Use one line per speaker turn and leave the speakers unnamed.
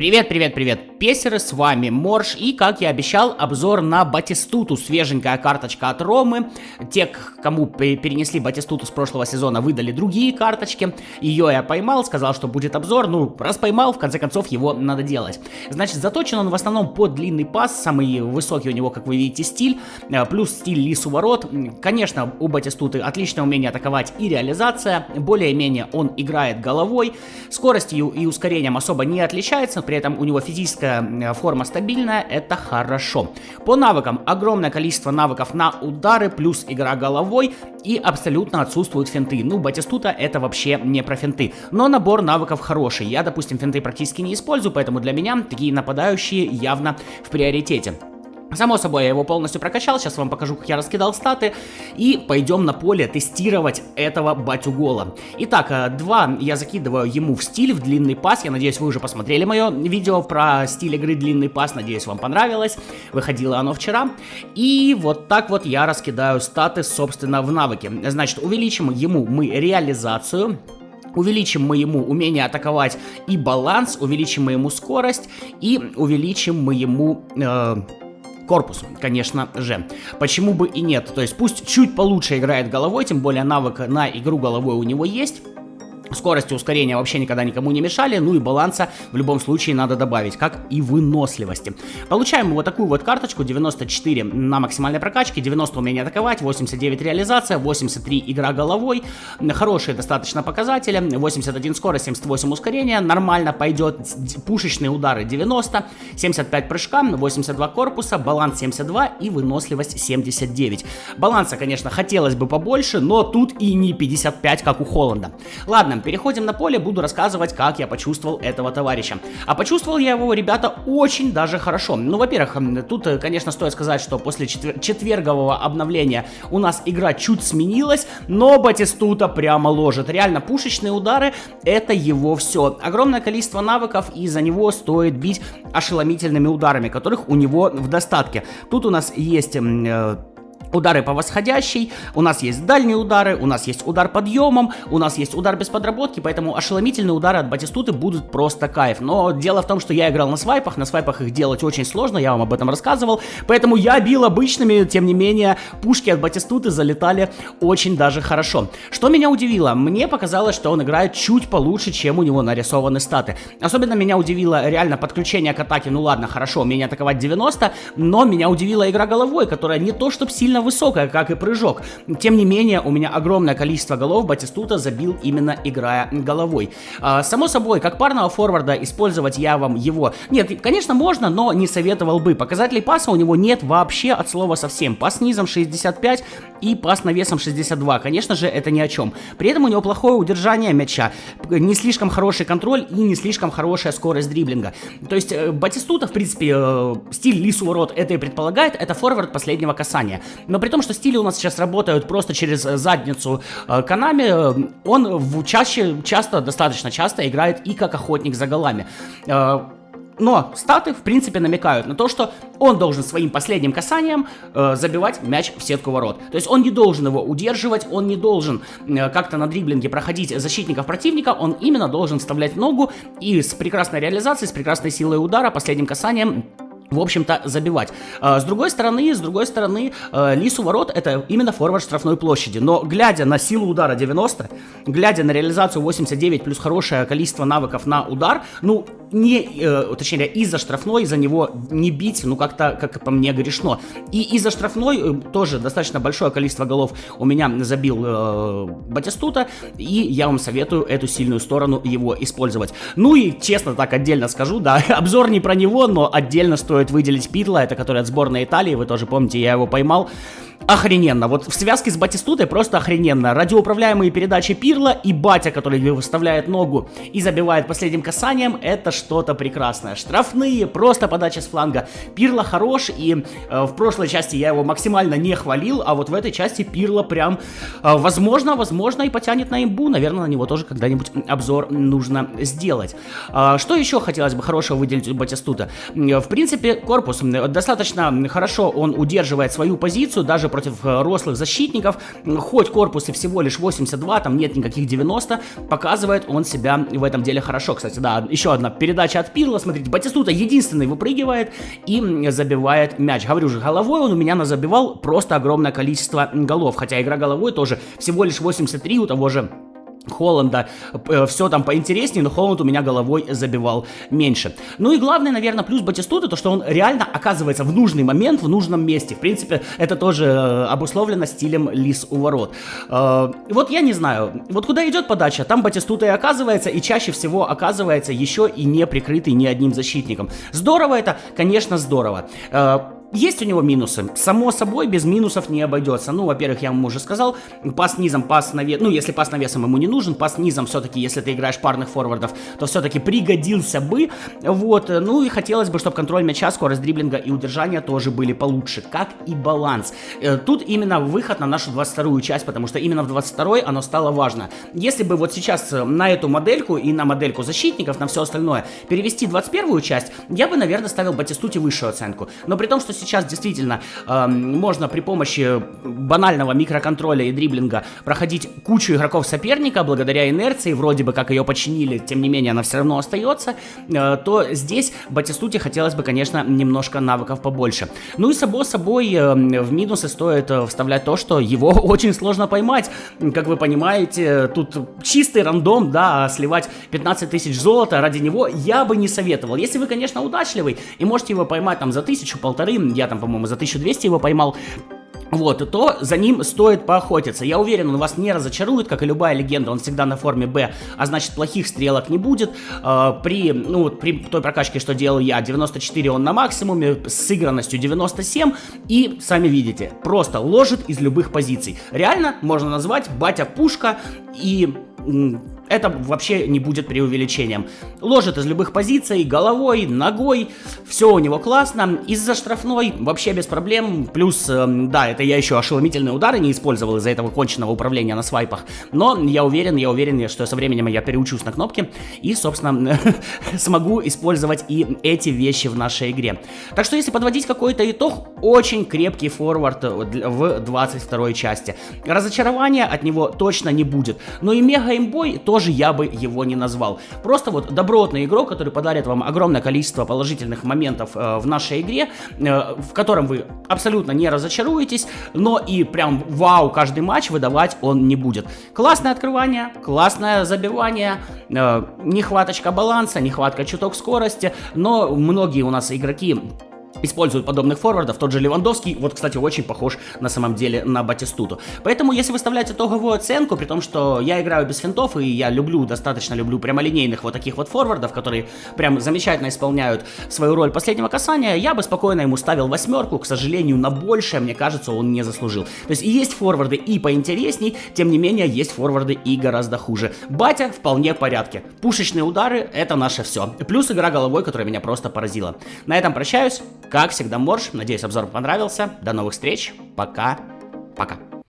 Привет, привет, привет, песеры, с вами Морж, и, как я обещал, обзор на Батистуту, свеженькая карточка от Ромы. Те, кому перенесли Батистуту с прошлого сезона, выдали другие карточки. Ее я поймал, сказал, что будет обзор, раз поймал, в конце концов его надо делать. Значит, заточен он в основном под длинный пас, самый высокий у него, как вы видите, стиль, плюс стиль лису ворот. Конечно, у Батистуты отличное умение атаковать и реализация, более-менее он играет головой, скоростью и ускорением особо не отличается, при этом у него физическая форма стабильная, это хорошо. По навыкам огромное количество навыков на удары, плюс игра головой, и абсолютно отсутствуют финты. Батистута это вообще не про финты, но набор навыков хороший. Я, допустим, финты практически не использую, поэтому для меня такие нападающие явно в приоритете. Само собой, я его полностью прокачал, сейчас вам покажу, как я раскидал статы, и пойдем на поле тестировать этого батюгола. Итак, 2 я закидываю ему в стиль, в длинный пас, я надеюсь, вы уже посмотрели мое видео про стиль игры длинный пас, надеюсь, вам понравилось, выходило оно вчера. И вот так вот я раскидаю статы, собственно, в навыке. Значит, увеличим ему мы реализацию. Увеличим мы ему умение атаковать и баланс, увеличим мы ему скорость, и увеличим мы ему... корпус, конечно же. Почему бы и нет? То есть пусть чуть получше играет головой, тем более навык на игру головой у него есть. Скорость и ускорение вообще никогда никому не мешали, и баланса в любом случае надо добавить, как и выносливости. Получаем вот такую вот карточку, 94 на максимальной прокачке, 90 умение атаковать, 89 реализация, 83 игра головой, хорошие достаточно показатели, 81 скорость, 78 ускорение, нормально пойдет, пушечные удары 90, 75 прыжка, 82 корпуса, баланс 72 и выносливость 79. Баланса, конечно, хотелось бы побольше, но тут и не 55, как у Холланда. Ладно, переходим на поле, буду рассказывать, как я почувствовал этого товарища. А почувствовал я его, ребята, очень даже хорошо. Во-первых, тут, конечно, стоит сказать, что после четвергового обновления у нас игра чуть сменилась, но Батистута прямо ложит. Реально, пушечные удары — это его все. Огромное количество навыков, и за него стоит бить ошеломительными ударами, которых у него в достатке. Тут у нас есть... удары по восходящей, у нас есть дальние удары, у нас есть удар подъемом, у нас есть удар без подработки, поэтому ошеломительные удары от Батистуты будут просто кайф. Но дело в том, что я играл на свайпах их делать очень сложно, я вам об этом рассказывал, поэтому я бил обычными, тем не менее, пушки от Батистуты залетали очень даже хорошо. Что меня удивило? Мне показалось, что он играет чуть получше, чем у него нарисованы статы. Особенно меня удивило реально подключение к атаке, ладно, хорошо, умение атаковать 90, но меня удивила игра головой, которая не то чтобы сильно высокая, как и прыжок. Тем не менее, у меня огромное количество голов Батистута забил именно играя головой. Само собой, как парного форварда использовать я вам его... Нет, конечно, можно, но не советовал бы. Показателей паса у него нет вообще от слова совсем. Пас низом 65 и пас навесом 62. Конечно же, это ни о чем. При этом у него плохое удержание мяча, не слишком хороший контроль и не слишком хорошая скорость дриблинга. То есть Батистута, в принципе, стиль лису ворот это и предполагает, это форвард последнего касания. Но при том, что стили у нас сейчас работают просто через задницу Konami, он достаточно часто играет и как охотник за голами. Но статы, в принципе, намекают на то, что он должен своим последним касанием забивать мяч в сетку ворот. То есть он не должен его удерживать, он не должен как-то на дриблинге проходить защитников противника, он именно должен вставлять ногу и с прекрасной реализацией, с прекрасной силой удара, последним касанием в общем-то, забивать. С другой стороны, лису ворот это именно форвард штрафной площади. Но глядя на силу удара 90, глядя на реализацию 89 плюс хорошее количество навыков на удар, точнее, из-за штрафной за него не бить, как-то, как по мне, грешно. И из-за штрафной тоже достаточно большое количество голов у меня забил Батистута, и я вам советую эту сильную сторону его использовать. И честно так отдельно скажу, да, обзор не про него, но отдельно стоит выделить Пирла, это который от сборной Италии, вы тоже помните, я его поймал. Охрененно, вот в связке с Батистутой просто охрененно. Радиоуправляемые передачи Пирла и батя, который выставляет ногу и забивает последним касанием, это что-то прекрасное. Штрафные, просто подача с фланга. Пирла хорош, и в прошлой части я его максимально не хвалил, а вот в этой части Пирла прям, возможно, и потянет на имбу. Наверное, на него тоже когда-нибудь обзор нужно сделать. Что еще хотелось бы хорошего выделить у Батистута? В принципе, корпус достаточно хорошо он удерживает свою позицию, даже против рослых защитников, хоть корпус и всего лишь 82, там нет никаких 90, показывает он себя в этом деле хорошо. Кстати, да, еще одна передача от Пирла, смотрите, Батистута единственный выпрыгивает и забивает мяч. Говорю же, головой он у меня забивал просто огромное количество голов, хотя игра головой тоже всего лишь 83 у того же Холланда, все там поинтереснее, но Холланд у меня головой забивал меньше. Ну и главный, наверное, плюс Батистуты, то что он реально оказывается в нужный момент, в нужном месте. В принципе, это тоже обусловлено стилем лис у ворот. Вот я не знаю, вот куда идет подача, там Батистута и оказывается, и чаще всего оказывается еще и не прикрытый ни одним защитником. Здорово это, конечно, здорово. Есть у него минусы. Само собой, без минусов не обойдется. Ну, во-первых, я вам уже сказал, пас низом, пас навесом. Ну, если пас навесом ему не нужен, пас низом все-таки, если ты играешь парных форвардов, то все-таки пригодился бы. Вот. Ну и хотелось бы, чтобы контроль мяча, скорость дриблинга и удержания тоже были получше, как и баланс. Тут именно выход на нашу 22-ю часть, потому что именно в 22-й оно стало важно. Если бы вот сейчас на эту модельку и на модельку защитников, на все остальное перевести 21-ю часть, я бы, наверное, ставил Батистуте высшую оценку. Но при том, что сейчас действительно можно при помощи банального микроконтроля и дриблинга проходить кучу игроков соперника, благодаря инерции, вроде бы как ее починили, тем не менее она все равно остается, то здесь Батистуте хотелось бы, конечно, немножко навыков побольше. Ну и само собой в минусы стоит вставлять то, что его очень сложно поймать. Как вы понимаете, тут чистый рандом, да, сливать 15 тысяч золота ради него я бы не советовал. Если вы, конечно, удачливый и можете его поймать там за 1000-1500, я там, по-моему, за 1200 его поймал, вот, то за ним стоит поохотиться. Я уверен, он вас не разочарует, как и любая легенда, он всегда на форме Б, а значит плохих стрелок не будет. При той прокачке, что делал я, 94 он на максимуме, с сыгранностью 97, и, сами видите, просто ложит из любых позиций. Реально можно назвать батя-пушка, и это вообще не будет преувеличением. Ложит из любых позиций, головой, ногой, все у него классно. Из-за штрафной вообще без проблем. Плюс, да, это я еще ошеломительные удары не использовал из-за этого конченного управления на свайпах. Но я уверен, что со временем я переучусь на кнопки и, собственно, смогу использовать и эти вещи в нашей игре. Так что, если подводить какой-то итог, очень крепкий форвард в 22-й части. Разочарования от него точно не будет. Но и мега-имбой тоже я бы его не назвал. Просто вот добротный игрок, который подарит вам огромное количество положительных моментов в нашей игре, в котором вы абсолютно не разочаруетесь, но и прям вау каждый матч выдавать он не будет. Классное открывание, классное забивание, нехваточка баланса, нехватка чуток скорости, но многие у нас игроки используют подобных форвардов, тот же Левандовский, вот, кстати, очень похож на самом деле на Батистуту. Поэтому, если выставлять итоговую оценку, при том, что я играю без финтов, и я достаточно люблю прямолинейных вот таких вот форвардов, которые прям замечательно исполняют свою роль последнего касания, я бы спокойно ему ставил 8, к сожалению, на большее, мне кажется, он не заслужил. То есть и есть форварды и поинтересней, тем не менее, есть форварды и гораздо хуже. Батя вполне в порядке. Пушечные удары — это наше все. Плюс игра головой, которая меня просто поразила. На этом прощаюсь. Как всегда, Морж. Надеюсь, обзор понравился. До новых встреч. Пока. Пока.